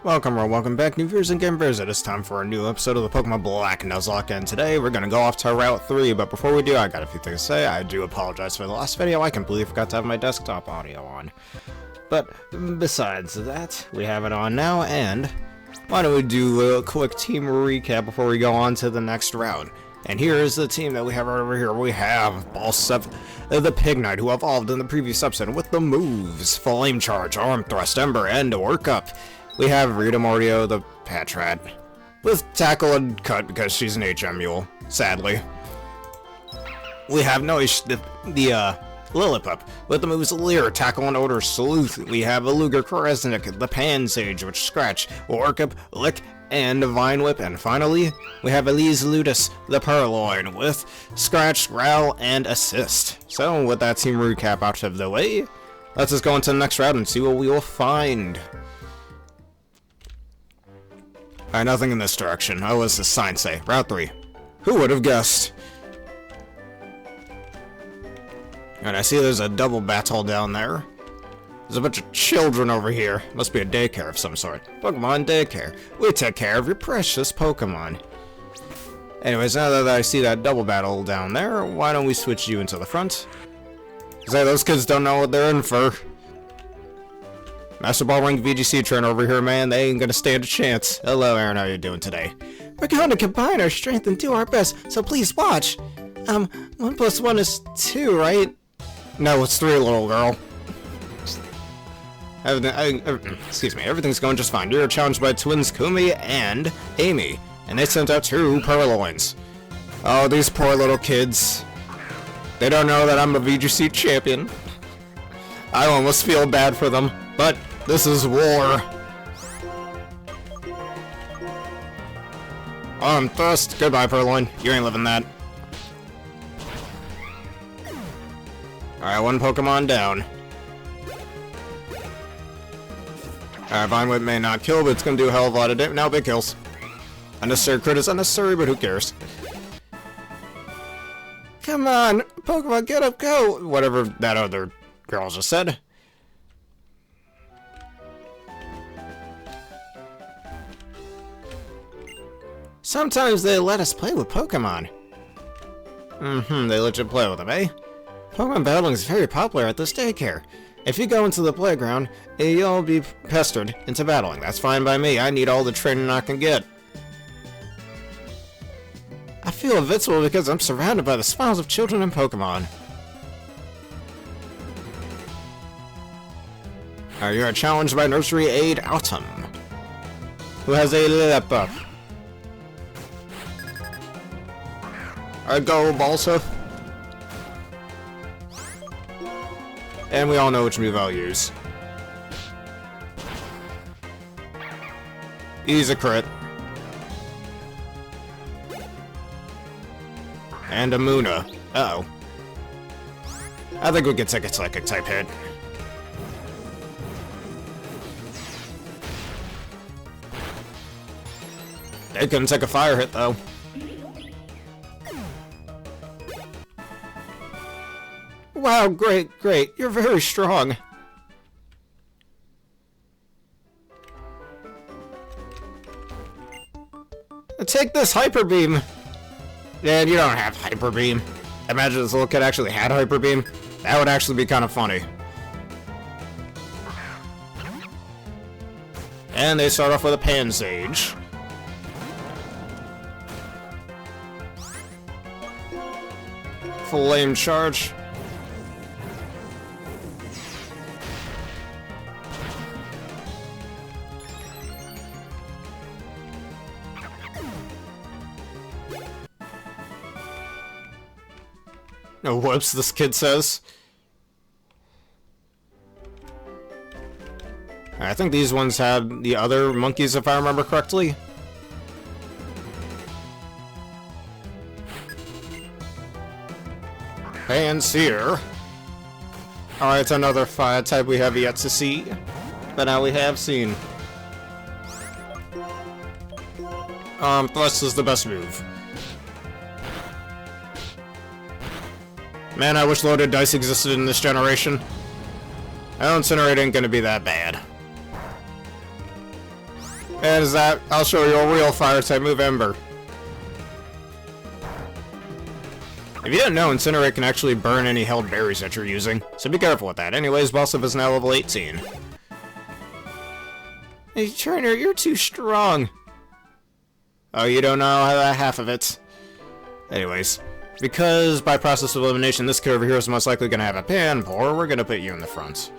Welcome or welcome back, new viewers and gamers. It is time for a new episode of the Pokemon Black Nuzlocke, and today we're gonna go off to Route 3, but before we do, I got a few things to say. I do apologize for the last video. I completely forgot to have my desktop audio on. But besides that, we have it on now, and why don't we do a quick team recap before we go on to the next route. And here is the team that we have over here. We have Ball 7, the Pig Knight, who evolved in the previous episode with the moves Flame Charge, Arm Thrust, Ember, and Workup. We have Rita Mordio, the Patrat, with Tackle and Cut because she's an HM Mule, sadly. We have Noish, the Lillipup, with the moves Leer, Tackle, and Odor Sleuth. We have Aluga Kresnik, the Pansage, which Scratch, Workup, Lick, and Vine Whip. And finally, we have Elise Ludus, the Purloin, with Scratch, Growl, and Assist. So, with that team recap out of the way, let's just go into the next route and see what we will find. Alright, nothing in this direction. Oh, what's the sign say? Route 3. Who would have guessed? And I see there's a double battle down there. There's a bunch of children over here. Must be a daycare of some sort. Pokemon daycare. We take care of your precious Pokemon. Anyways, now that I see that double battle down there, why don't we switch you into the front? Because those kids don't know what they're in for. Master Ball Ring VGC trainer over here, man. They ain't gonna stand a chance. Hello, Aaron. How you doing today? We're going to combine our strength and do our best, so please watch. 1 + 1 is 2, right? No, it's 3, little girl. Excuse me. Everything's going just fine. You're challenged by twins Kumi and Amy, and they sent out 2 Purloins. Oh, these poor little kids. They don't know that I'm a VGC champion. I almost feel bad for them. But this is war. Arm Thrust. Goodbye, Purloin. You ain't living that. Alright, 1 Pokemon down. Alright, Vine Whip may not kill, but it's gonna do a hell of a lot of damage. Now, big kills. Unnecessary crit is unnecessary, but who cares? Come on, Pokemon, get up, go! Whatever that other girl just said. Sometimes they let us play with Pokemon. They let you play with them, eh? Pokemon battling is very popular at this daycare. If you go into the playground, you'll be pestered into battling. That's fine by me. I need all the training I can get. I feel invincible because I'm surrounded by the smiles of children and Pokemon. You are challenged by Nursery Aide Autumn, who has a Lillipup. Alright, go, Balsa. And we all know which move I'll use. He's a crit. And a Muna. Uh-oh. I think we could take a Psychic type hit. They couldn't take a fire hit, though. Wow, great. You're very strong. Take this Hyper Beam. Man, you don't have Hyper Beam. Imagine this little kid actually had Hyper Beam. That would actually be kind of funny. And they start off with a Pansage. Flame Charge. No whoops, this kid says. I think these ones had the other monkeys, if I remember correctly. Panseer. Alright, it's another fire type we have yet to see. But now we have seen. Thrust is the best move. Man, I wish loaded dice existed in this generation. Incinerate ain't gonna be that bad. And is that, I'll show you a real fire type move, Ember. If you didn't know, Incinerate can actually burn any held berries that you're using, so be careful with that. Anyways, boss up is now level 18. Hey, Trainer, you're too strong. Oh, you don't know half of it. Anyways, because by process of elimination, this kid over here is most likely going to have a pan pour, we're going to put you in the front.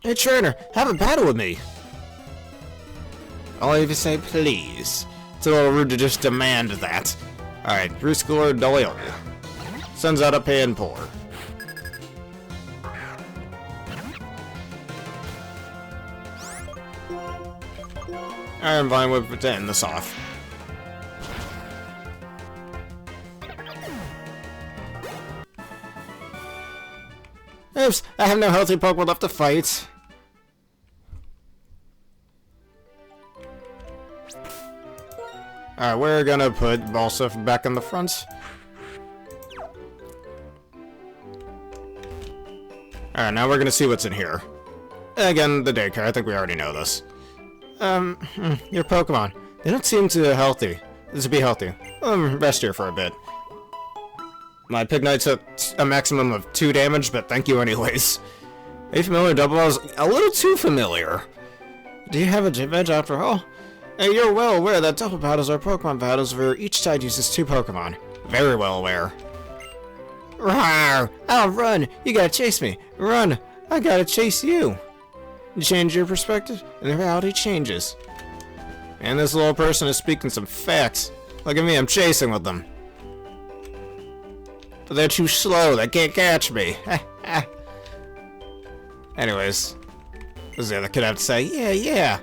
Hey, Trainer, have a battle with me. Only if you say please. It's a little rude to just demand that. Alright, Rustling Grass sends out a pan pour. Iron Vine Whip to end this off. Oops, I have no healthy Pokemon left to fight. Alright, we're gonna put Balsif back in the front. Alright, now we're gonna see what's in here. Again, the daycare, I think we already know this. Your Pokemon. They don't seem to be healthy. Rest here for a bit. My Pignite took a maximum of 2 damage, but thank you anyways. Are you familiar with Double L's? A little too familiar. Do you have a gym edge after all? Hey, you're well aware that double battles are Pokemon battles where each side uses 2 Pokemon. Very well aware. Rawr! I'll run! You gotta chase me! Run! I gotta chase you! You change your perspective, and the reality changes. And this little person is speaking some facts. Look at me, I'm chasing with them. But they're too slow, they can't catch me. Anyways, what does the other kid have to say? Yeah.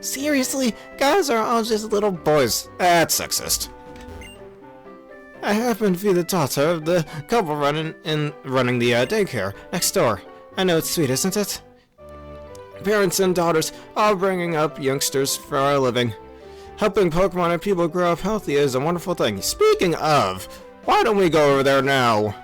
Seriously? Guys are all just little boys. That's sexist. I happen to be the daughter of the couple running the daycare next door. I know it's sweet, isn't it? Parents and daughters all bringing up youngsters for our living. Helping Pokemon and people grow up healthy is a wonderful thing. Speaking of, why don't we go over there now?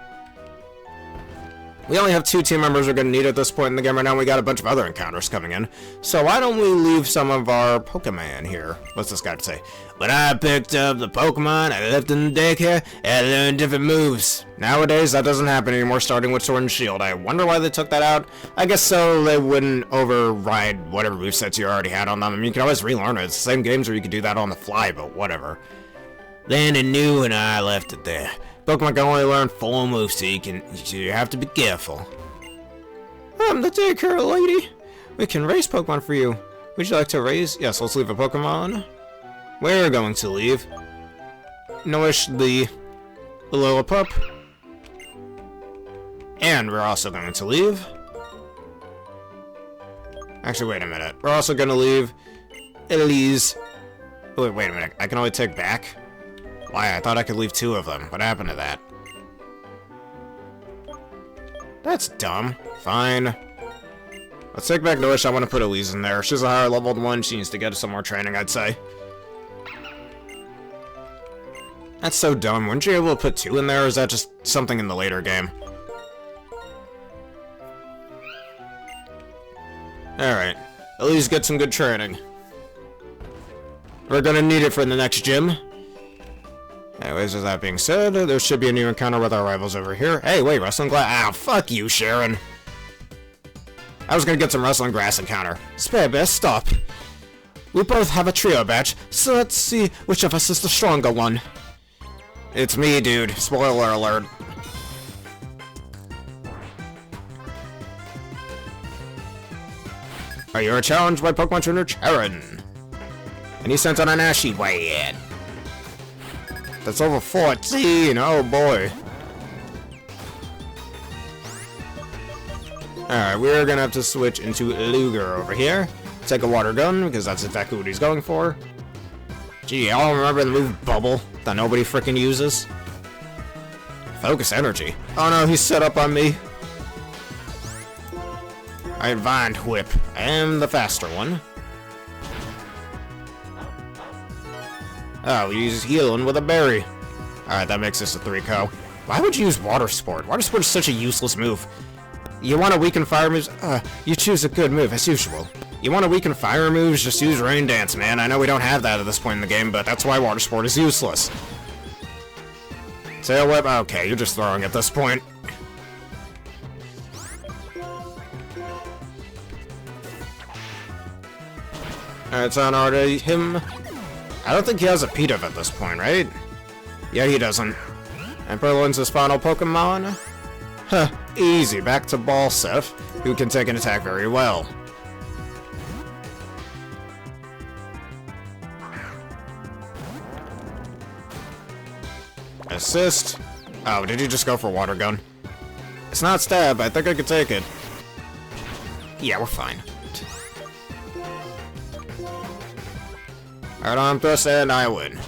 We only have 2 team members we're going to need at this point in the game right now. We got a bunch of other encounters coming in. So why don't we leave some of our Pokemon here? What's this guy to say? When I picked up the Pokemon, I left in the daycare, and I learned different moves. Nowadays, that doesn't happen anymore, starting with Sword and Shield. I wonder why they took that out. I guess so they wouldn't override whatever movesets you already had on them. I mean, you can always relearn it. It's the same games where you could do that on the fly, but whatever. Then it knew and I left it there. Pokemon can only learn 4 moves, so you have to be careful. I'm the daycare lady. We can raise Pokemon for you. Would you like to raise? Yes, let's leave a Pokemon. We're going to leave Noish the Lillipup. And we're also going to leave... Actually, wait a minute. We're also going to leave Elise. Oh, wait a minute. I can only take back? Why? I thought I could leave 2 of them. What happened to that? That's dumb. Fine. Let's take back Noish. I want to put Elise in there. She's a higher leveled one. She needs to get some more training, I'd say. That's so dumb. Weren't you able to put 2 in there, or is that just something in the later game? Alright. Elise get some good training. We're gonna need it for the next gym. Anyways, with that being said, there should be a new encounter with our rivals over here. Hey, wait, Rustling Grass. Ah, fuck you, Sharon. I was gonna get some Rustling Grass encounter. Spare Bear, stop. We both have a trio badge, so let's see which of us is the stronger one. It's me, dude. Spoiler alert. Are you challenged by Pokemon Trainer Sharon? And he sent on an Ashy Wade. That's over 14, oh boy. Alright, we're gonna have to switch into Luger over here. Take a water gun, because that's exactly what he's going for. Gee, I don't remember the move Bubble that nobody freaking uses. Focus Energy. Oh no, he's set up on me. I Vine Whip. I am the faster one. Oh, we use healing with a berry. Alright, that makes this a 3-co. Why would you use Water Sport? Water Sport is such a useless move. You want to weaken fire moves? You choose a good move, as usual. You want to weaken fire moves? Just use Rain Dance, man. I know we don't have that at this point in the game, but that's why Water Sport is useless. Tail Whip? Okay, you're just throwing at this point. Alright, it's on already him. I don't think he has a P-Div at this point, right? Yeah, he doesn't. And Berlin's his final Pokemon? Huh, easy. Back to Balsef, who can take an attack very well. Assist. Oh, did you just go for Water Gun? It's not Stab. I think I could take it. Yeah, we're fine. Alright, on Thrust, and I win.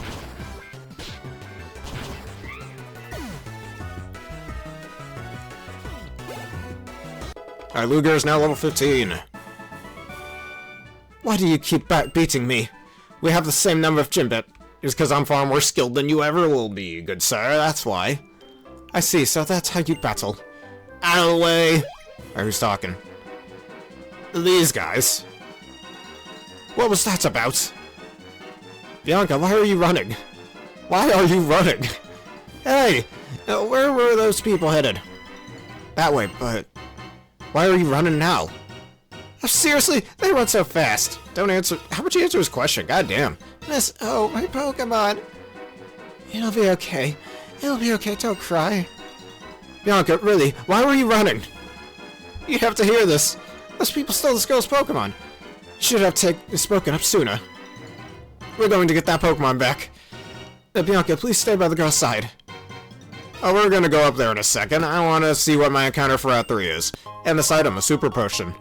Alright, Luger is now level 15. Why do you keep beating me? We have the same number of Jimbit. It's because I'm far more skilled than you ever will be, good sir, that's why. I see, so that's how you battle. Out of the way! Alright, who's talking? These guys. What was that about? Bianca, why are you running? Why are you running? Hey! Where were those people headed? That way, but... Why are you running now? Oh, seriously? They run so fast. Don't answer... How would you answer his question? God damn. Miss... Oh, my Pokemon. It'll be okay. It'll be okay, don't cry. Bianca, really? Why were you running? You have to hear this. Those people stole this girl's Pokemon. You should have spoken up sooner. We're going to get that Pokemon back. Bianca, please stay by the girl's side. Oh, we're gonna go up there in a second. I want to see what my encounter for Route 3 is. And this item, a Super Potion.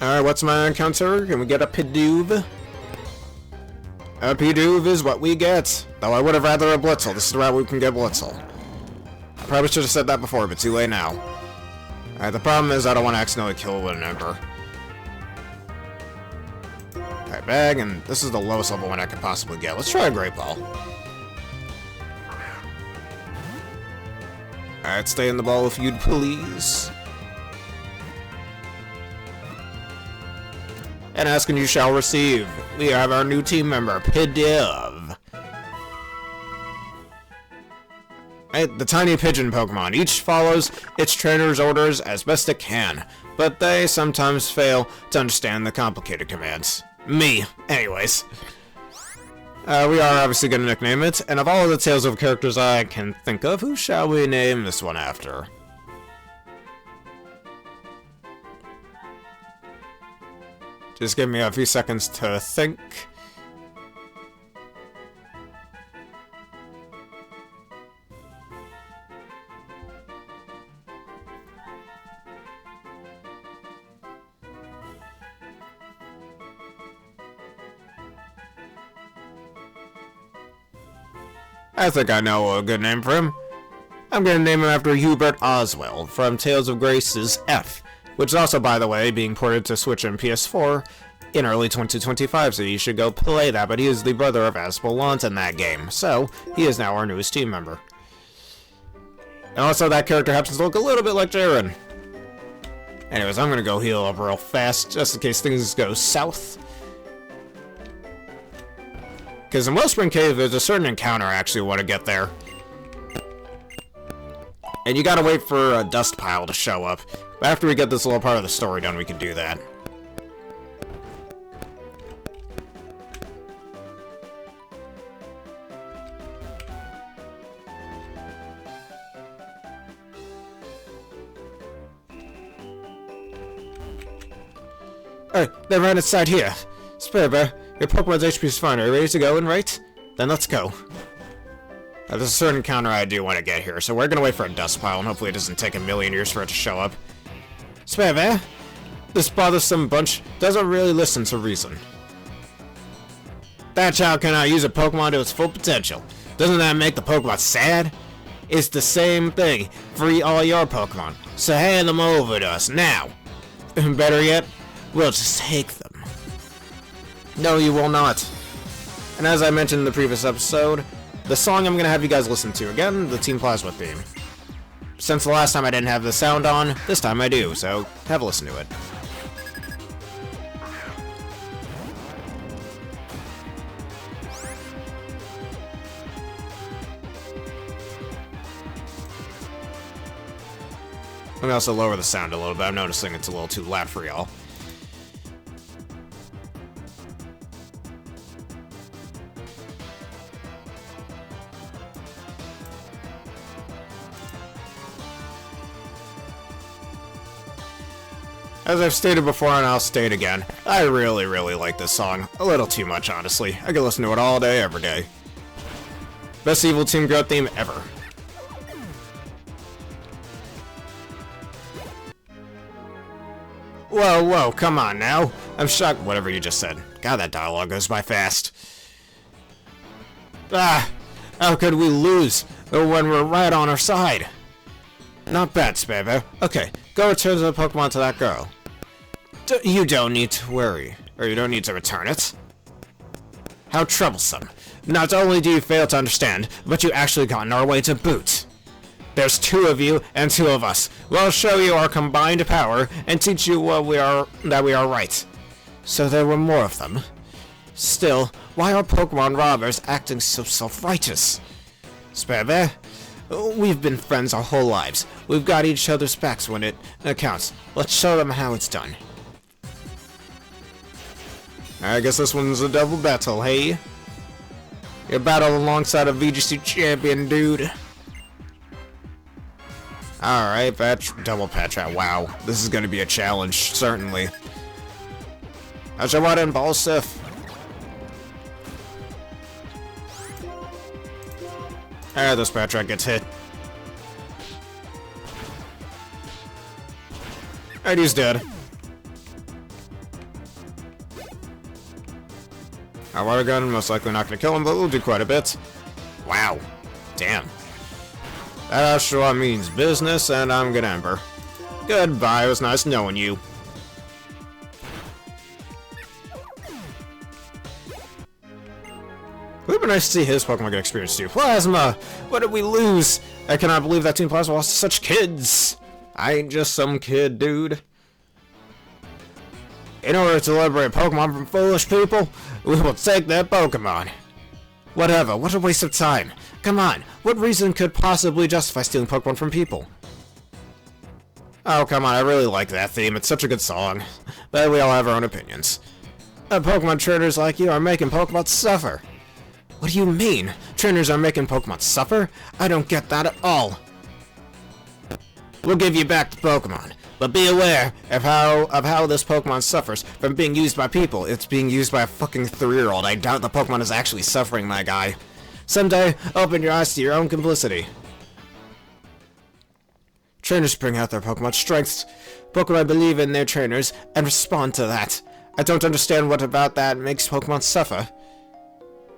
Alright, what's my encounter? Can we get a Pidove? A Pidove is what we get. Though I would have rather a Blitzel. This is the route we can get Blitzel. I probably should have said that before, but too late now. Alright, the problem is I don't want to accidentally kill an Ember. Alright, bag, and this is the lowest level one I could possibly get. Let's try a Great Ball. Alright, stay in the ball if you'd please. And ask and you shall receive. We have our new team member, Pidove. Right, the tiny pigeon Pokemon. Each follows its trainer's orders as best it can, but they sometimes fail to understand the complicated commands. Me, anyways. We are obviously going to nickname it, and of all of the Tales of characters I can think of, who shall we name this one after? Just give me a few seconds to think. I think I know a good name for him. I'm gonna name him after Hubert Oswald from Tales of Grace's F, which is also, by the way, being ported to Switch and PS4 in early 2025, so you should go play that, but he is the brother of Aspelant in that game, so he is now our newest team member. And also, that character happens to look a little bit like Jaren. Anyways, I'm gonna go heal up real fast, just in case things go south. Because in Wellspring Cave, there's a certain encounter I actually want to get there. And you gotta wait for a dust pile to show up. But after we get this little part of the story done, we can do that. Alright, they're right inside here. Spurber, your Pokemon's HP is fine. Are you ready to go and right? Then let's go. There's a certain encounter I do want to get here, so we're gonna wait for a dust pile, and hopefully it doesn't take a million years for it to show up. Spurber, this bothersome bunch doesn't really listen to reason. That child cannot use a Pokemon to its full potential. Doesn't that make the Pokemon sad? It's the same thing for all your Pokemon, so hand them over to us now. Better yet, we'll just take them. No, you will not. And as I mentioned in the previous episode, the song I'm going to have you guys listen to again, the Team Plasma theme. since the last time I didn't have the sound on, this time I do, so have a listen to it. Let me also lower the sound a little bit. I'm noticing it's a little too loud for y'all. As I've stated before, and I'll state again, I really, really like this song. A little too much, honestly. I could listen to it all day, every day. Best Evil Team Growth theme ever. Whoa, whoa, come on now. I'm shocked. Whatever you just said. God, that dialogue goes by fast. Ah, how could we lose when we're right on our side? Not bad, Spabo. Okay, go return the Pokemon to that girl. You don't need to worry, or you don't need to return it. How troublesome. Not only do you fail to understand, but you actually got in our way to boot. There's 2 of you and 2 of us. We'll show you our combined power and teach you that we are right. So there were more of them. Still, why are Pokemon robbers acting so self-righteous? Spebe, we've been friends our whole lives. We've got each other's backs when it counts. Let's show them how it's done. I guess this one's a double battle, hey? You battle alongside a VGC champion, dude. Alright, double Patra. Wow, this is gonna be a challenge, certainly. Ajawada and Balsif. Ah, this Patra gets hit. Alright, he's dead. Our water gun, most likely not gonna kill him, but we'll do quite a bit. Wow. Damn. That sure means business, and I'm gonna Ember. Goodbye, it was nice knowing you. It would be nice to see his Pokemon get experience too. Plasma! What did we lose? I cannot believe that Team Plasma lost to such kids! I ain't just some kid, dude. In order to liberate Pokemon from foolish people, we will take their Pokemon. Whatever, what a waste of time. Come on, what reason could possibly justify stealing Pokemon from people? Oh, come on, I really like that theme. It's such a good song. But we all have our own opinions. Pokemon trainers like you are making Pokemon suffer. What do you mean? Trainers are making Pokemon suffer? I don't get that at all. We'll give you back the Pokemon. But be aware of how this Pokemon suffers from being used by people. It's being used by a fucking 3-year-old. I doubt the Pokemon is actually suffering, my guy. Someday, open your eyes to your own complicity. Trainers bring out their Pokemon strengths. Pokemon believe in their trainers and respond to that. I don't understand what about that makes Pokemon suffer.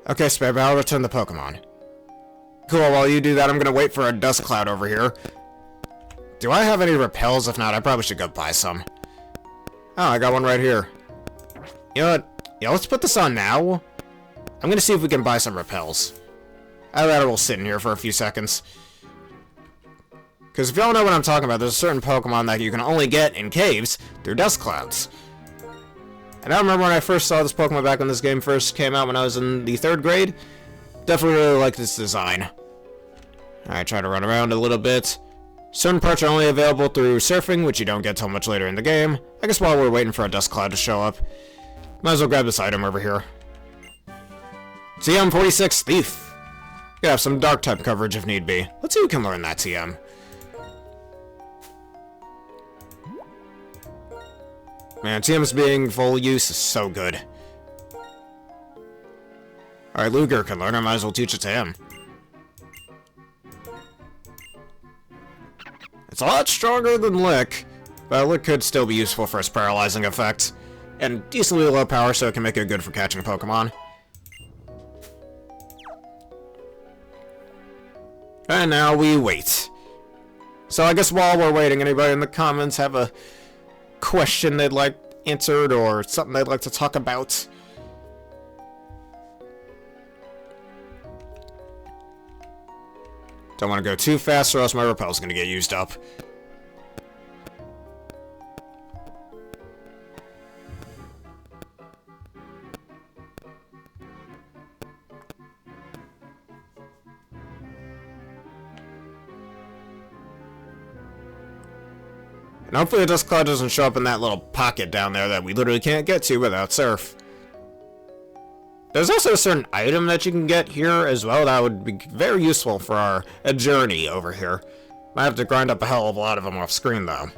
Okay, Spare, I'll return the Pokemon. Cool, while you do that, I'm gonna wait for a Dustcloud over here. Do I have any repels? If not, I probably should go buy some. Oh, I got one right here. You know what? Yeah, let's put this on now. I'm gonna see if we can buy some repels. I rather will sit in here for a few seconds. Because if y'all know what I'm talking about, there's a certain Pokemon that you can only get in caves through Dustclouds. And I remember when I first saw this Pokemon back when this game first came out when I was in the 3rd grade. Definitely really liked this design. I try to run around a little bit. Certain parts are only available through surfing, which you don't get till much later in the game. I guess while we're waiting for a Dustcloud to show up, might as well grab this item over here. TM46 Thief. Could have some dark type coverage if need be. Let's see who can learn that TM. Man, TM's being full use is so good. Alright, Luger can learn, I might as well teach it to him. It's a lot stronger than Lick, but Lick could still be useful for its paralyzing effect. And decently low power, so it can make it good for catching Pokemon. And now we wait. So I guess while we're waiting, anybody in the comments have a question they'd like answered or something they'd like to talk about? Don't want to go too fast or else my repel's gonna get used up. And hopefully the Dustcloud doesn't show up in that little pocket down there that we literally can't get to without surf. There's also a certain item that you can get here as well that would be very useful for our journey over here. Might have to grind up a hell of a lot of them off screen though.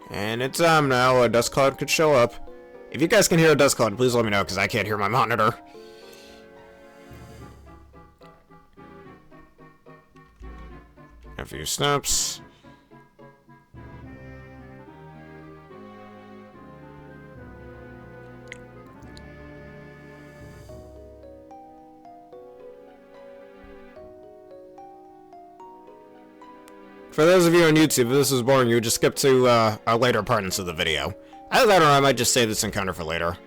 And it's now a Dustcloud could show up. If you guys can hear a Dustcloud, please let me know because I can't hear my monitor. A few snaps. For those of you on YouTube, if this is boring, you would just skip to our later parts of the video. Either that or I might just save this encounter for later.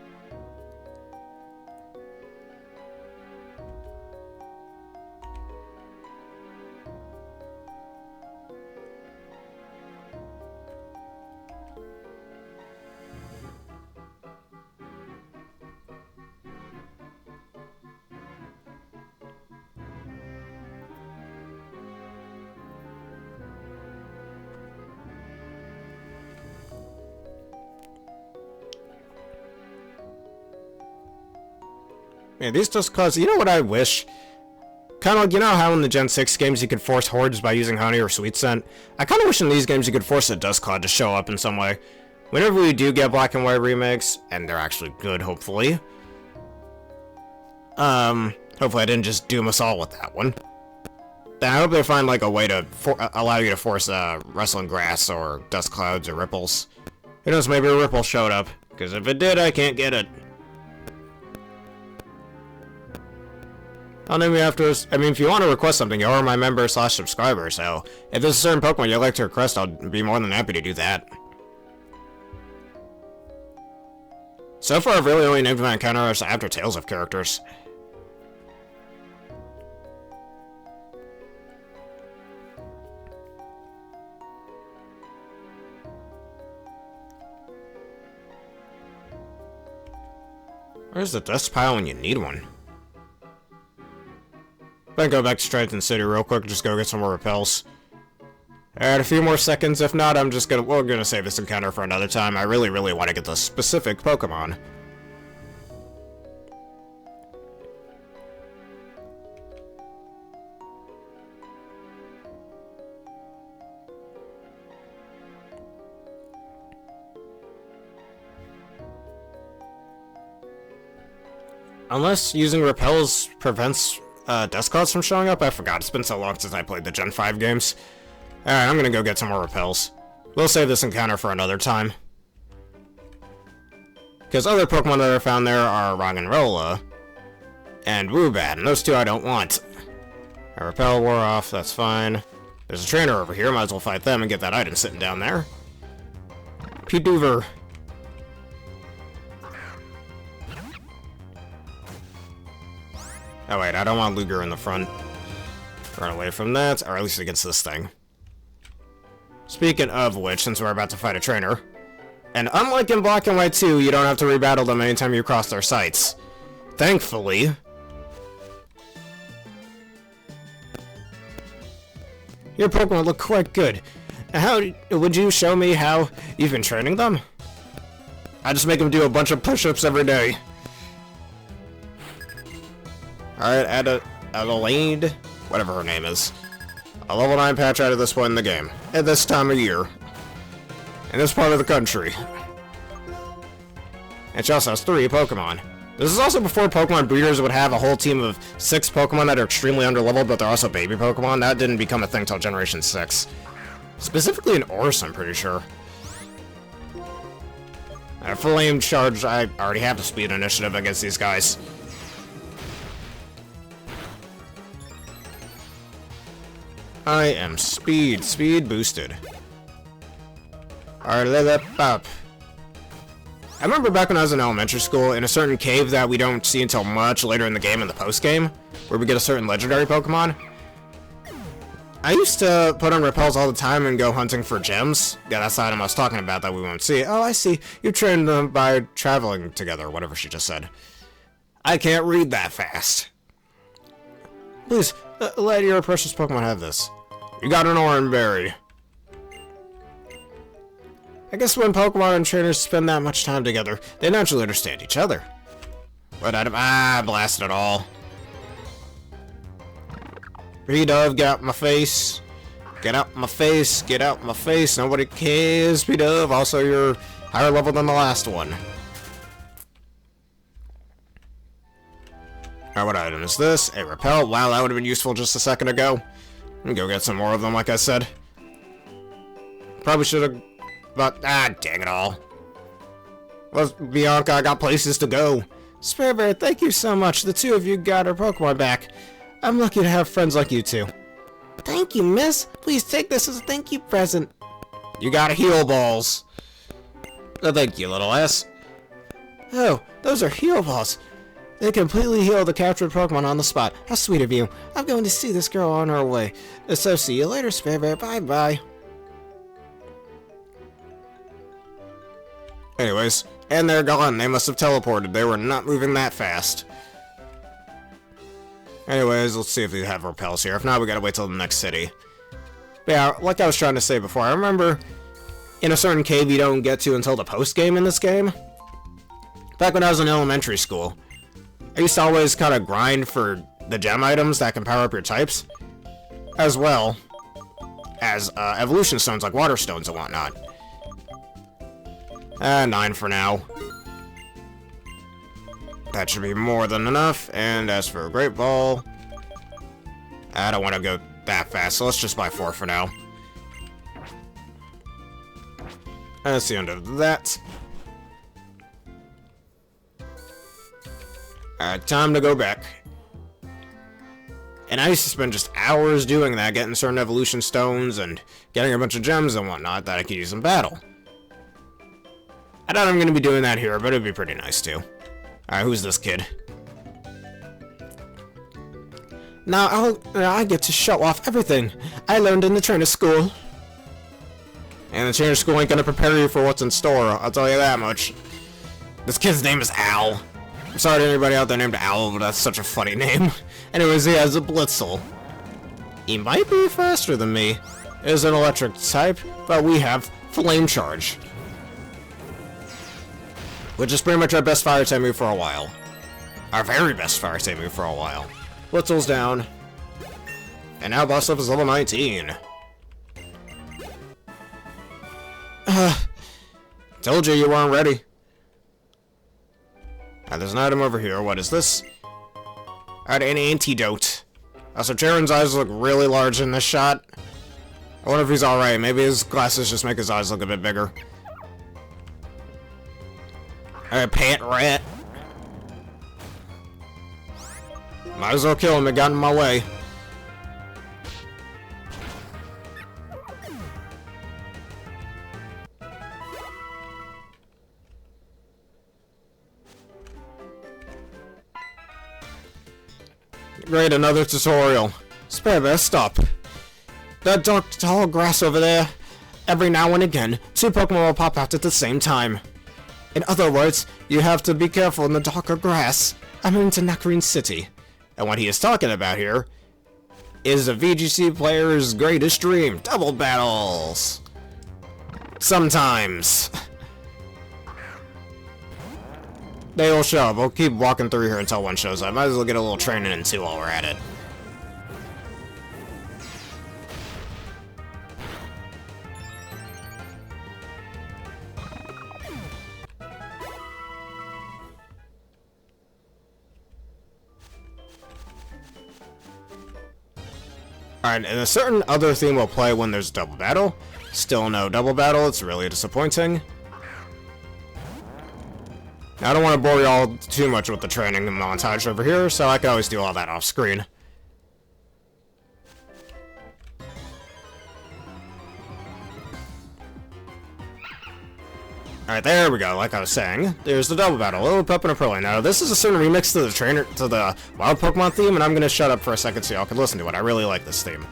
Man, these Dustclouds, you know what I wish? Kind of like, you know how in the Gen 6 games you could force hordes by using honey or sweet scent? I kind of wish in these games you could force a Dustcloud to show up in some way. Whenever we do get black and white remakes, and they're actually good, hopefully. Hopefully I didn't just doom us all with that one. Then I hope they find, like, a way to allow you to force, Rustling Grass or Dustclouds or Ripples. Who knows, maybe a Ripple showed up. Because if it did, I can't get it. I'll name you after this. I mean, if you want to request something, you are my member / subscriber, so if there's a certain Pokemon you'd like to request, I'll be more than happy to do that. So far, I've really only named my encounters after Tales of characters. Where's the dust pile when you need one? Then go back to Nacrene City real quick, just go get some more repels. Alright, a few more seconds, if not, we're gonna save this encounter for another time. I really want to get the specific Pokemon. Unless using repels prevents Dustclouds from showing up? I forgot. It's been so long since I played the Gen 5 games. Alright, I'm gonna go get some more repels. We'll save this encounter for another time. Because other Pokemon that are found there are Roggenrola and Woobat, and those two I don't want. A repel wore off, that's fine. There's a trainer over here, might as well fight them and get that item sitting down there. Pidoover. Oh wait, I don't want Luger in the front. Run away from that, or at least against this thing. Speaking of which, since we're about to fight a trainer, and unlike in Black and White 2, you don't have to rebattle them anytime you cross their sights. Thankfully. Your Pokemon look quite good. How would you show me how you've been training them? I just make them do a bunch of push-ups every day. Alright, Adelaide, whatever her name is. A level 9 patch out of this point in the game. At this time of year. In this part of the country. And she also has 3 Pokemon. This is also before Pokemon breeders would have a whole team of 6 Pokemon that are extremely underleveled, but they're also baby Pokemon. That didn't become a thing till Generation 6. Specifically in Oris, I'm pretty sure. Full aim charge, I already have the speed initiative against these guys. I am speed boosted. Alright, let that pop. I remember back when I was in elementary school, in a certain cave that we don't see until much later in the game, in the post-game, where we get a certain legendary Pokemon. I used to put on repels all the time and go hunting for gems. Yeah, that's the item I was talking about that we won't see. Oh, I see. You trained them by traveling together, whatever she just said. I can't read that fast. Please, let your precious Pokemon have this. You got an orange berry. I guess when Pokemon and trainers spend that much time together, they naturally understand each other. What item? Ah, blasted it all. P-Dove, get out my face. Get out my face, get out my face. Nobody cares, P-Dove. Also, you're higher level than the last one. Alright, what item is this? A repel. Wow, that would have been useful just a second ago. Let me go get some more of them, like I said. Probably should have... But, dang it all. Well, Bianca, I got places to go. Sparebear, thank you so much. The two of you got our Pokemon back. I'm lucky to have friends like you two. Thank you, miss. Please take this as a thank you present. You got heal balls. Oh, thank you, little ass. Oh, those are heal balls. They completely heal the captured Pokemon on the spot. How sweet of you. I'm going to see this girl on her way. So see you later, Sparebear. Bye-bye. Anyways, and they're gone. They must have teleported. They were not moving that fast. Anyways, let's see if they have repels here. If not, we gotta wait till the next city. But yeah, like I was trying to say before, I remember in a certain cave you don't get to until the post-game in this game. Back when I was in elementary school, I used to always kind of grind for the gem items that can power up your types, as well as evolution stones like water stones and whatnot. 9 for now. That should be more than enough. And as for a Great Ball, I don't want to go that fast, so let's just buy 4 for now. And that's the end of that. Alright, time to go back. And I used to spend just hours doing that, getting certain evolution stones and getting a bunch of gems and whatnot that I could use in battle. I doubt I'm going to be doing that here, but it'd be pretty nice too. Alright, who's this kid? Now I get to show off everything I learned in the trainer school. And the trainer school ain't going to prepare you for what's in store, I'll tell you that much. This kid's name is Al. I'm sorry to anybody out there named Al, but that's such a funny name. Anyways, he has a Blitzel. He might be faster than me. It is an electric type, but we have Flame Charge, which is pretty much our best fire type move for a while. Our very best fire type move for a while. Blitzel's down. And now boss up is level 19. Told you you weren't ready. There's an item over here. What is this? Alright, an antidote. So Jaren's eyes look really large in this shot. I wonder if he's alright. Maybe his glasses just make his eyes look a bit bigger. Alright, Pant Rat. Might as well kill him. It got in my way. Great, another tutorial. Sparebear, stop. That dark, tall grass over there. Every now and again, 2 Pokemon will pop out at the same time. In other words, you have to be careful in the darker grass. I'm into Nacrene City. And what he is talking about here is a VGC player's greatest dream. Double battles. Sometimes. They will show up. We'll keep walking through here until one shows up. Might as well get a little training in too while we're at it. Alright, and a certain other theme will play when there's double battle. Still no double battle. It's really disappointing. Now, I don't want to bore you all too much with the training montage over here, so I can always do all that off screen. Alright, there we go, like I was saying. There's the double battle, Lillipup and Aprillian. Now, this is a certain remix to the wild Pokemon theme, and I'm gonna shut up for a second so y'all can listen to it. I really like this theme.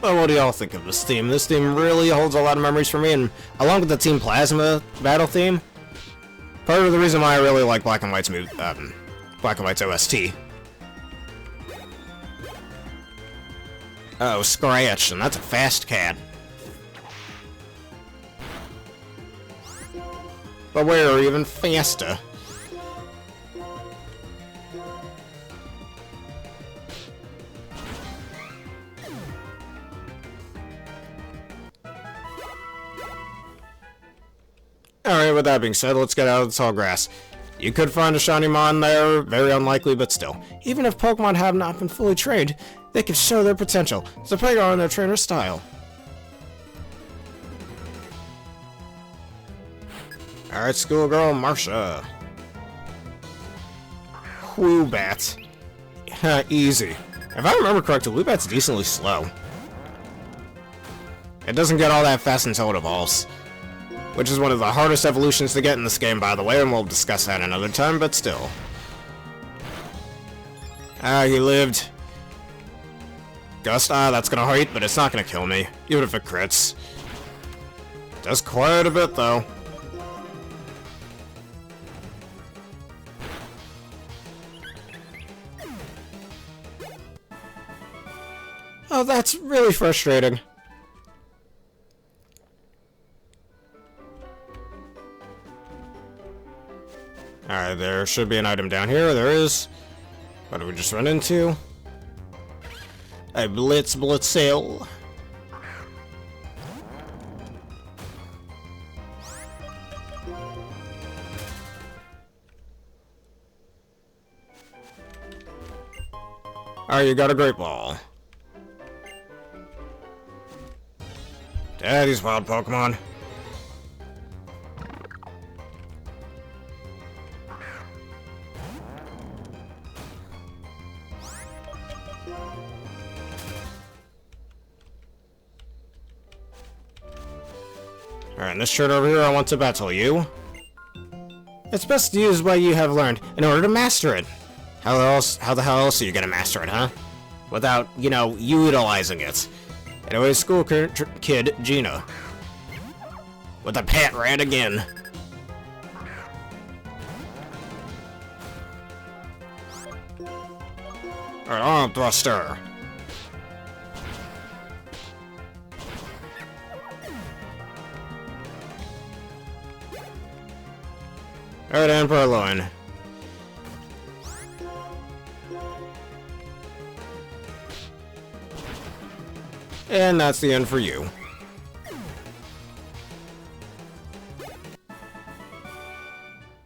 Well, what do y'all think of this theme? This theme really holds a lot of memories for me, and along with the Team Plasma battle theme, part of the reason why I really like Black and White's OST. Oh, Scratch, and that's a fast cat. But we're even faster. Alright, with that being said, let's get out of the tall grass. You could find a shiny mon there, very unlikely, but still. Even if Pokemon have not been fully trained, they can show their potential, so play on their trainer style. Alright, schoolgirl Marsha. Woobat. Easy. If I remember correctly, Woobat's decently slow. It doesn't get all that fast until it evolves. Which is one of the hardest evolutions to get in this game, by the way, and we'll discuss that another time, but still. Ah, he lived. Gust, that's gonna hurt, but it's not gonna kill me, even if it crits. Does quite a bit, though. Oh, that's really frustrating. Alright, there should be an item down here. There is. What did we just run into? A Blitzel. Alright, you got a Great Ball. Daddy's wild Pokemon. Alright, this shirt over here, I want to battle you. It's best to use what you have learned in order to master it. How the hell else are you gonna master it, huh? Without, you know, utilizing it. Anyway, school kid, Gina. With the pet rat again. Alright, Arm Thruster. Alright, and Purloin. And that's the end for you.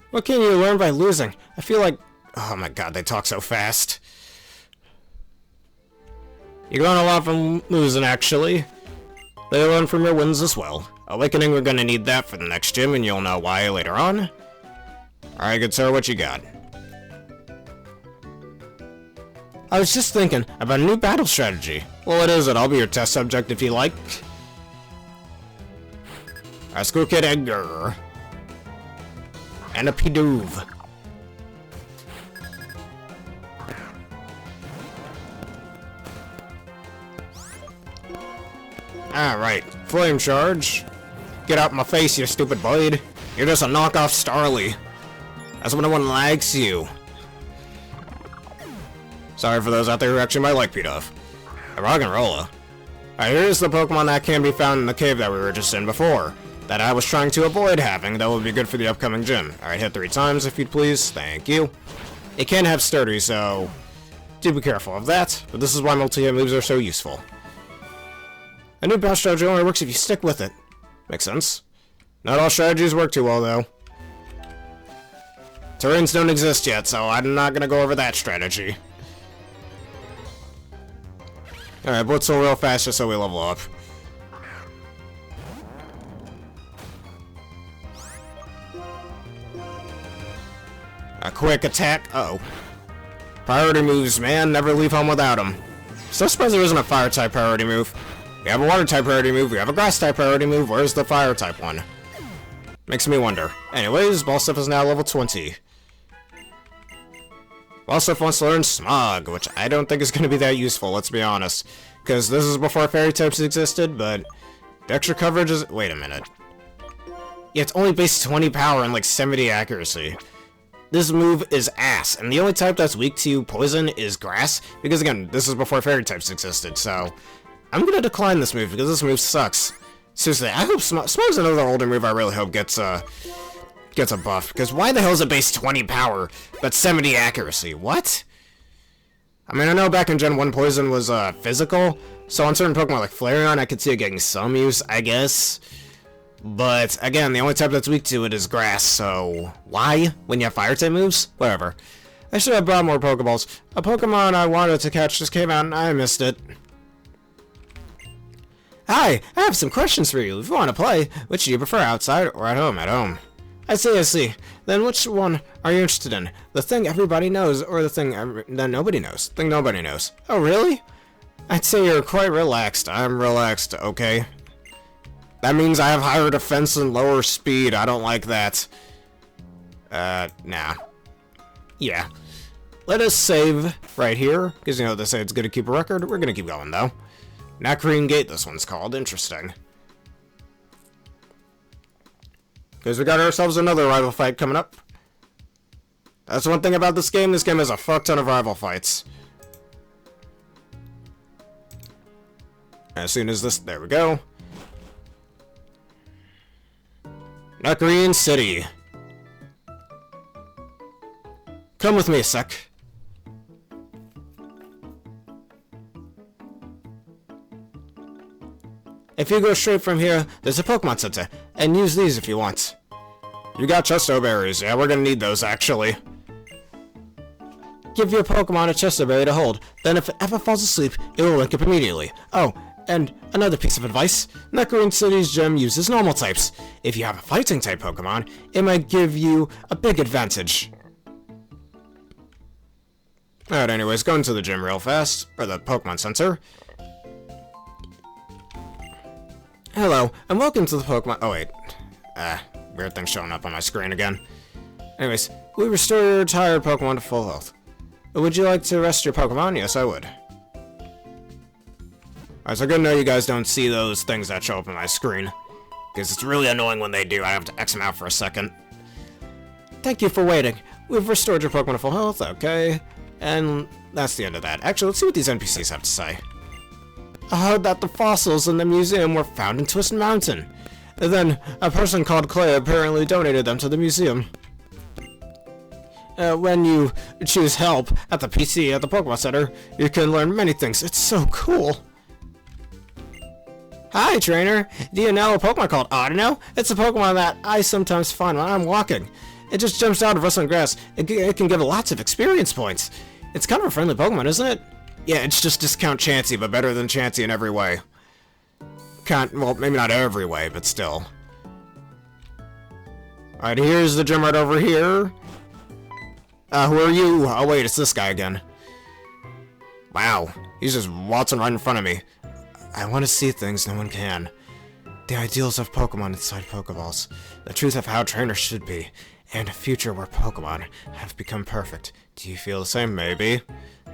What can you learn by losing? I feel like... Oh my god, they talk so fast. You learn a lot from losing, actually. They learn from your wins as well. Awakening, we're gonna need that for the next gym, and you'll know why later on. Alright, good sir, what you got? I was just thinking about a new battle strategy. Well, what is it? I'll be your test subject if you like. A School Kid Edgar. And a Pidove. Alright, Flame Charge. Get out my face, you stupid blade. You're just a knockoff Starly. That's when no one likes you. Sorry for those out there who actually might like Pidove. A Roggenrola. Alright, here's the Pokemon that can be found in the cave that we were just in before. That I was trying to avoid having, that would be good for the upcoming gym. Alright, hit 3 times if you'd please. Thank you. It can have Sturdy, so do be careful of that, but this is why multi-hit moves are so useful. A new battle strategy only works if you stick with it. Makes sense. Not all strategies work too well, though. Terrains don't exist yet, so I'm not gonna go over that strategy. Alright, Blitzel real fast just so we level up. A quick attack. Uh-oh. Priority moves, man. Never leave home without them. Still surprised there isn't a fire-type priority move. We have a water-type priority move. We have a grass-type priority move. Where's the fire-type one? Makes me wonder. Anyways, Ballstuff is now level 20. Ballstuff wants to learn Smog, which I don't think is going to be that useful, let's be honest. Because this is before fairy types existed, but the extra coverage is... Wait a minute. Yeah, it's only base 20 power and like 70 accuracy. This move is ass, and the only type that's weak to poison is grass, because again, this is before fairy types existed, so I'm gonna decline this move, because this move sucks. Seriously, I hope Smog's another older move I really hope gets a buff, because why the hell is it base 20 power, but 70 accuracy? What? I mean, I know back in Gen 1 poison was physical, so on certain Pokemon like Flareon, I could see it getting some use, I guess. But, again, the only type that's weak to it is grass, so why? When you have fire-type moves? Whatever. I should have brought more Pokeballs. A Pokemon I wanted to catch just came out and I missed it. Hi, I have some questions for you. If you want to play, which do you prefer, outside or at home? At home. I see. Then which one are you interested in? The thing everybody knows, or the thing that nobody knows? The thing nobody knows. Oh, really? I'd say you're quite relaxed. I'm relaxed, okay? That means I have higher defense and lower speed. I don't like that. Nah. Yeah. Let us save right here, because you know they say it's good to keep a record. We're gonna keep going, though. Nacrene Gate, this one's called. Interesting. Because we got ourselves another rival fight coming up. That's one thing about this game. This game has a fuck ton of rival fights. As soon as this... There we go. Nacrene City. Come with me a sec. If you go straight from here, there's a Pokemon Center, and use these if you want. You got Chesto Berries. Yeah, we're gonna need those, actually. Give your Pokemon a Chesto Berry to hold, then if it ever falls asleep, it will wake up immediately. Oh, and another piece of advice, Nacrene City's gym uses normal types. If you have a fighting type Pokemon, it might give you a big advantage. Alright, anyways, going to the gym real fast, or the Pokemon Center. Hello, and welcome to the Pokemon... Oh, wait. Weird thing showing up on my screen again. Anyways, we restore your tired Pokemon to full health. Would you like to rest your Pokemon? Yes, I would. Alright, so good to know you guys don't see those things that show up on my screen. Because it's really annoying when they do. I have to X them out for a second. Thank you for waiting. We've restored your Pokemon to full health, okay? And that's the end of that. Actually, let's see what these NPCs have to say. I heard that the fossils in the museum were found in Twist Mountain. And then, a person called Clay apparently donated them to the museum. When you choose help at the PC at the Pokemon Center, you can learn many things. It's so cool. Hi, trainer! Do you know a Pokemon called Audino? It's a Pokemon that I sometimes find when I'm walking. It just jumps out of Rustling Grass. It can give lots of experience points. It's kind of a friendly Pokemon, isn't it? Yeah, it's just discount Chansey, but better than Chansey in every way. Well, maybe not every way, but still. Alright, here's the gym right over here. Who are you? Oh wait, it's this guy again. Wow, he's just waltzing right in front of me. I want to see things no one can. The ideals of Pokemon inside Pokeballs. The truth of how trainers should be. And a future where Pokemon have become perfect. Do you feel the same? Maybe.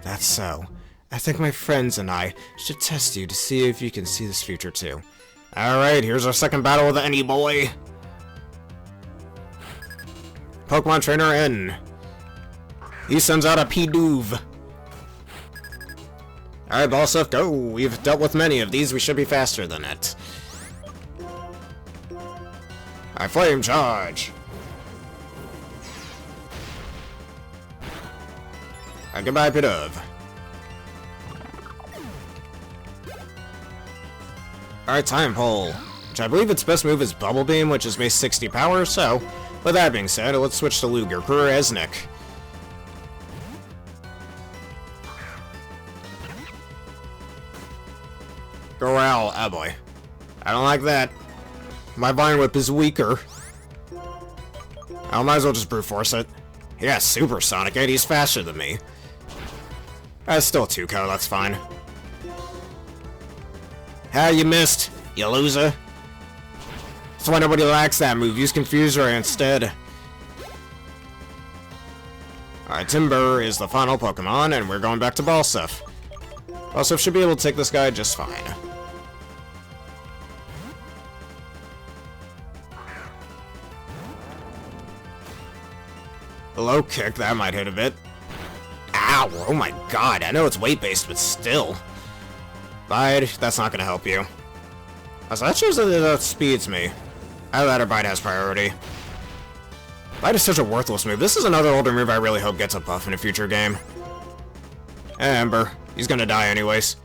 That's so. I think my friends and I should test you to see if you can see this future too. Alright, here's our second battle with any boy. Pokemon Trainer N. He sends out a Pidove. Alright, Ballstuff, go! We've dealt with many of these, we should be faster than it. Alright, Flame Charge! Alright, goodbye, Pidove. Alright, Time Pole, which I believe its best move is Bubble Beam, which is base 60 power, so, with that being said, let's switch to Lugia, career as Nick. Ow, oh boy. I don't like that. My Vine Whip is weaker. I might as well just brute force it. Yeah, supersonic, and he's faster than me. That's still 2-ko, that's fine. Ah, you missed, you loser. That's why nobody likes that move. Use Confuse Ray instead. Alright, Timber is the final Pokemon, and we're going back to Balseph. Balseph should be able to take this guy just fine. Low kick, that might hit a bit. Ow, oh my god, I know it's weight-based, but still. Bide, that's not gonna help you. So that shows that it speeds me. Either that or Bide has priority. Bide is such a worthless move. This is another older move I really hope gets a buff in a future game. Ember, he's gonna die anyways.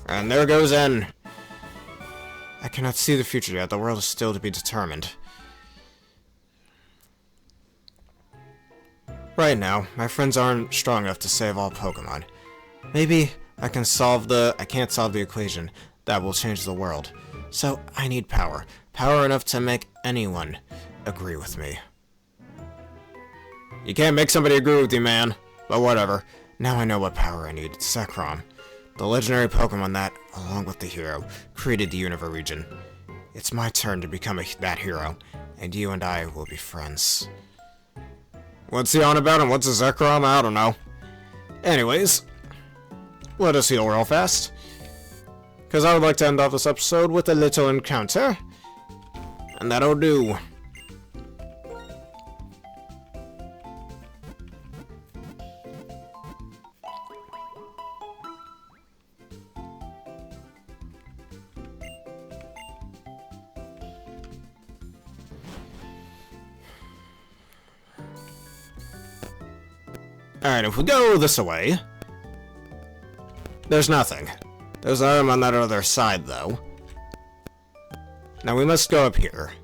And there goes N. I cannot see the future yet. The world is still to be determined. Right now, my friends aren't strong enough to save all Pokemon. Maybe I can't solve the equation that will change the world. So I need power. Power enough to make anyone agree with me. You can't make somebody agree with you, man. But whatever. Now I know what power I need. It's Zekrom. The legendary Pokemon that, along with the hero, created the Unova region. It's my turn to become that hero, and you and I will be friends. What's he on about and what's a Zekrom? I don't know. Anyways, let us heal real fast. Because I would like to end off this episode with a little encounter. And that'll do. Alright, if we go this way, there's nothing. There's an item on that other side, though. Now we must go up here.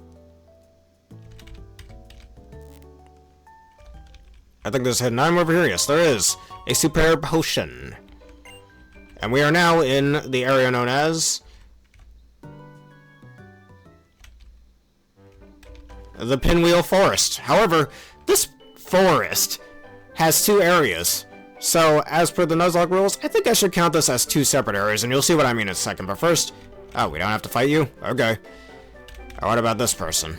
I think there's a hidden item over here. Yes, there is. A superb potion. And we are now in the area known as the Pinwheel Forest. However, this forest has 2 areas. So, as per the Nuzlocke rules, I think I should count this as 2 separate areas, and you'll see what I mean in a second. But first, oh, we don't have to fight you? Okay. What about this person?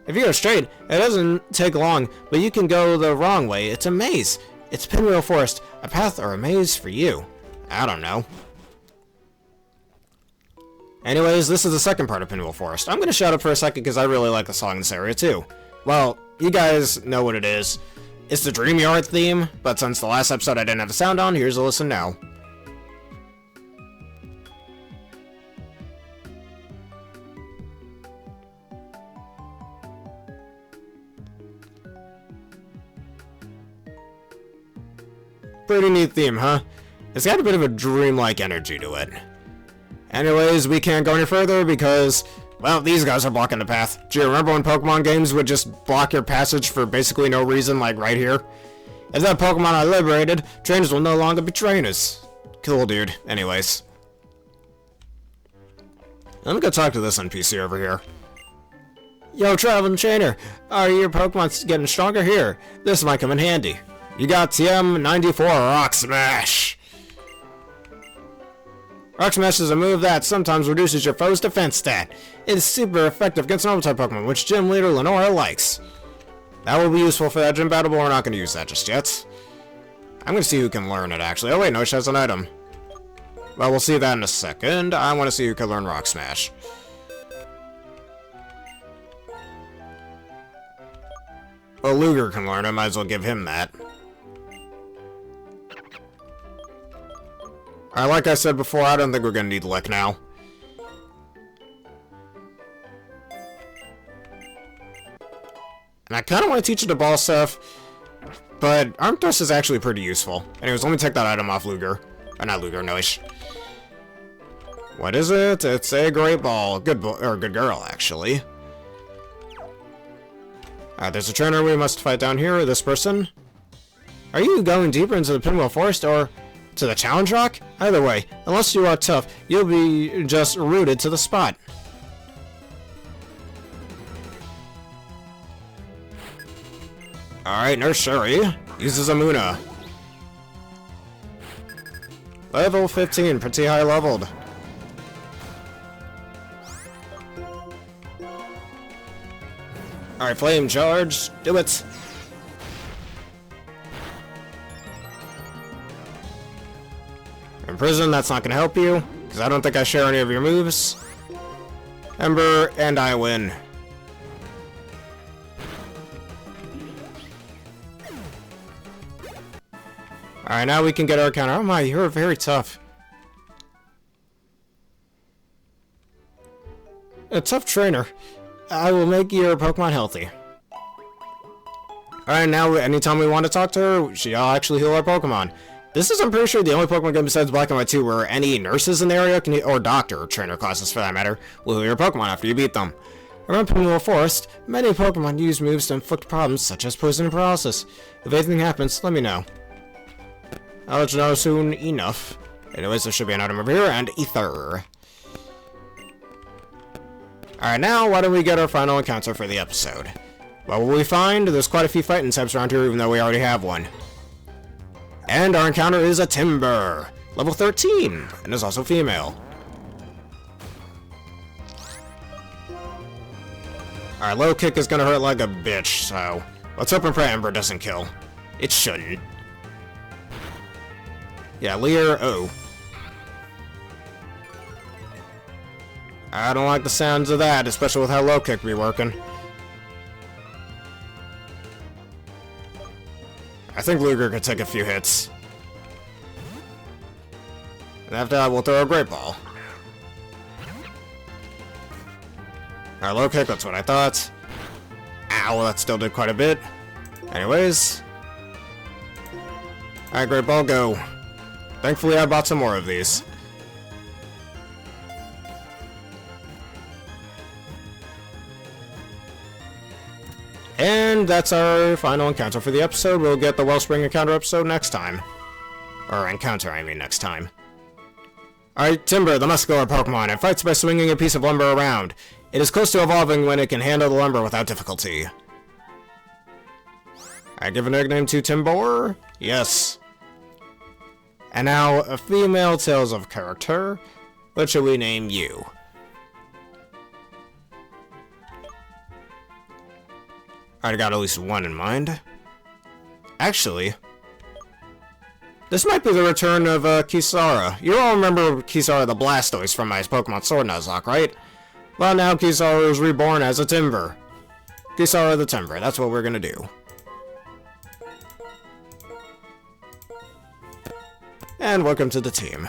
If you go straight, it doesn't take long, but you can go the wrong way. It's a maze. It's Pinwheel Forest, a path or a maze for you. I don't know. Anyways, this is the second part of Pinwheel Forest. I'm gonna shut up for a second because I really like the song in this area too. Well, you guys know what it is. It's the Dream Yard theme, but since the last episode I didn't have the sound on, here's a listen now. Pretty neat theme, huh? It's got a bit of a dreamlike energy to it. Anyways, we can't go any further because, well, these guys are blocking the path. Do you remember when Pokemon games would just block your passage for basically no reason, like right here? If that Pokemon are liberated, trainers will no longer be trainers. Cool, dude. Anyways. Let me go talk to this NPC over here. Yo, traveling trainer, are your Pokemon getting stronger here? This might come in handy. You got TM94 Rock Smash. Rock Smash is a move that sometimes reduces your foe's defense stat. It is super effective against normal type Pokemon, which Gym Leader Lenora likes. That will be useful for that gym battle, but we're not going to use that just yet. I'm going to see who can learn it, actually. Oh wait, no, she has an item. Well, we'll see that in a second. I want to see who can learn Rock Smash. Well, Luger can learn it, might as well give him that. Alright, like I said before, I don't think we're gonna need Lick now. And I kinda want to teach it to Balseph, but Arm Thrust is actually pretty useful. Anyways, let me take that item off Luger. Or not Luger, Noish. What is it? It's a Great Ball. Good boy, or good girl, actually. There's a trainer we must fight down here, this person. Are you going deeper into the Pinwheel Forest, or to the Challenge Rock? Either way, unless you are tough, you'll be just rooted to the spot. Alright, Nurse Sherry uses Amuna. Level 15, pretty high leveled. Alright, Flame Charge, do it! Imprison, that's not gonna help you, because I don't think I share any of your moves. Ember, and I win. Alright, now we can get our counter. Oh my, you're very tough. A tough trainer. I will make your Pokemon healthy. Alright, now anytime we want to talk to her, she'll actually heal our Pokemon. This is, I'm pretty sure, the only Pokemon game besides Black and White 2 where any nurses in the area, can, or doctor, or trainer classes for that matter, will heal your Pokemon after you beat them. Around Pinwheel Forest, many Pokemon use moves to inflict problems such as poison and paralysis. If anything happens, let me know. I'll let you know soon enough. Anyways, there should be an item over here, and Ether. Alright, now why don't we get our final encounter for the episode? What will we find? There's quite a few fighting types around here, even though we already have one. And our encounter is a Timber, level 13, and is also female. Alright, low kick is gonna hurt like a bitch, so let's hope and pray Ember doesn't kill. It shouldn't. Yeah, Leer, oh. I don't like the sounds of that, especially with how low kick be working. I think Luger could take a few hits. And after that, we'll throw a Great Ball. Alright, low kick, that's what I thought. Ow, that still did quite a bit. Anyways. Alright, Great Ball, go. Thankfully, I bought some more of these. And that's our final encounter for the episode. We'll get the Wellspring Encounter episode next time. Or encounter, I mean, next time. Alright, Timber, the muscular Pokemon. It fights by swinging a piece of lumber around. It is close to evolving when it can handle the lumber without difficulty. I give a nickname to Timber? Yes. And now, a female Tales of character. What shall we name you? I got at least one in mind. Actually, this might be the return of Kisara. You all remember Kisara the Blastoise from my Pokemon Sword Nuzlocke, right? Well, now Kisara is reborn as a Timber. Kisara the Timber, that's what we're gonna do. And welcome to the team.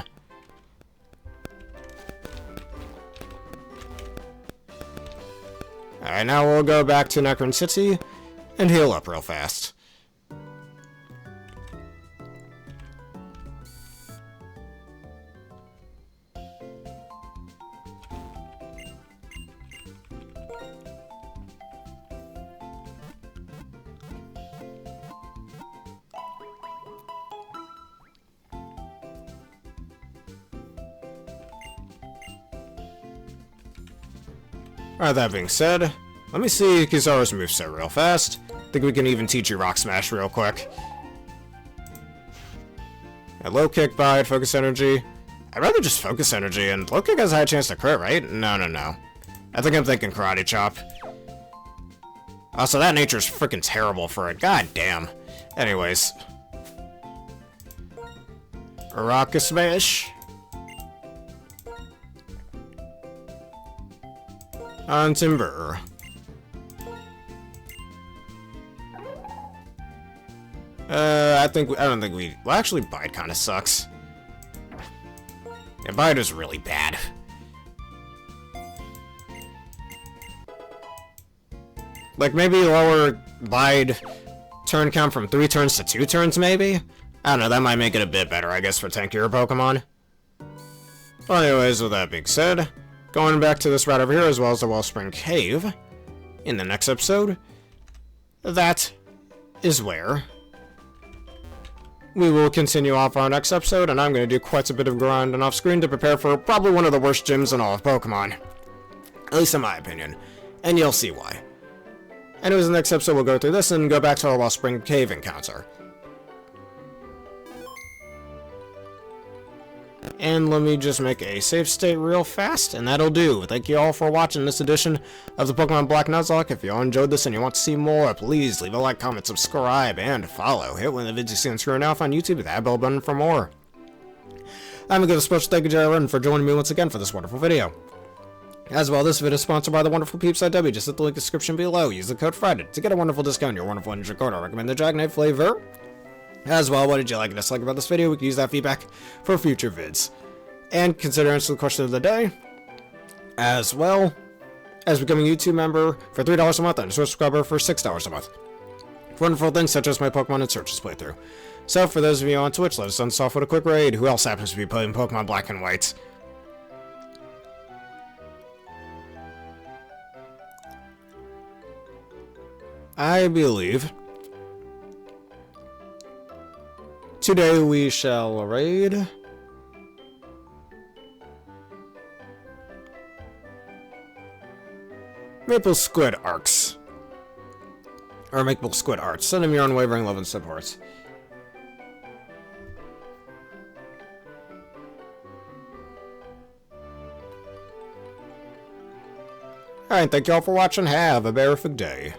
Alright, now we'll go back to Nacrene City and heal up real fast. Alright, that being said, let me see Kisara's moveset real fast. Think we can even teach you Rock Smash real quick. Yeah, low kick, bite, focus energy. I'd rather just focus energy, and low kick has a high chance to crit, right? No. I think I'm thinking Karate Chop. Also, that nature's freaking terrible for it. God damn. Anyways. Rock Smash. On Timber. I don't think we... Well, actually, Bite kind of sucks. Yeah, Bite is really bad. Like, maybe lower Bite turn count from 3 turns to 2 turns, maybe? I don't know, that might make it a bit better, I guess, for tankier Pokemon. Well, anyways, with that being said, going back to this route over here, as well as the Wellspring Cave, in the next episode, that is where we will continue off our next episode, and I'm going to do quite a bit of grinding off screen to prepare for probably one of the worst gyms in all of Pokemon. At least in my opinion. And you'll see why. Anyways, in the next episode we'll go through this and go back to our Wellspring Cave encounter. And let me just make a save state real fast, and that'll do. Thank you all for watching this edition of the Pokemon Black Nuzlocke. If you all enjoyed this and you want to see more, please leave a like, comment, subscribe, and follow. Hit one of the videos you see on screen now on YouTube with that bell button for more. I'm going to give a special thank you to Jerry for joining me once again for this wonderful video. As well, this video is sponsored by the wonderful peeps at W. Just hit the link in the description below. Use the code Friday to get a wonderful discount on your wonderful energy code. I recommend the Dragonite flavor. As well, what did you like and dislike about this video? We can use that feedback for future vids. And consider answering the question of the day, as well as becoming a YouTube member for $3 a month and a subscriber for $6 a month. Wonderful things such as my Pokemon and Searches playthrough. So, for those of you on Twitch, let us start off with a quick raid. Who else happens to be playing Pokemon Black and White? I believe today we shall raid Maple Squid Arcs. Or Maple Squid Arts. Send him your unwavering love and support. Alright, thank you all for watching. Have a terrific day.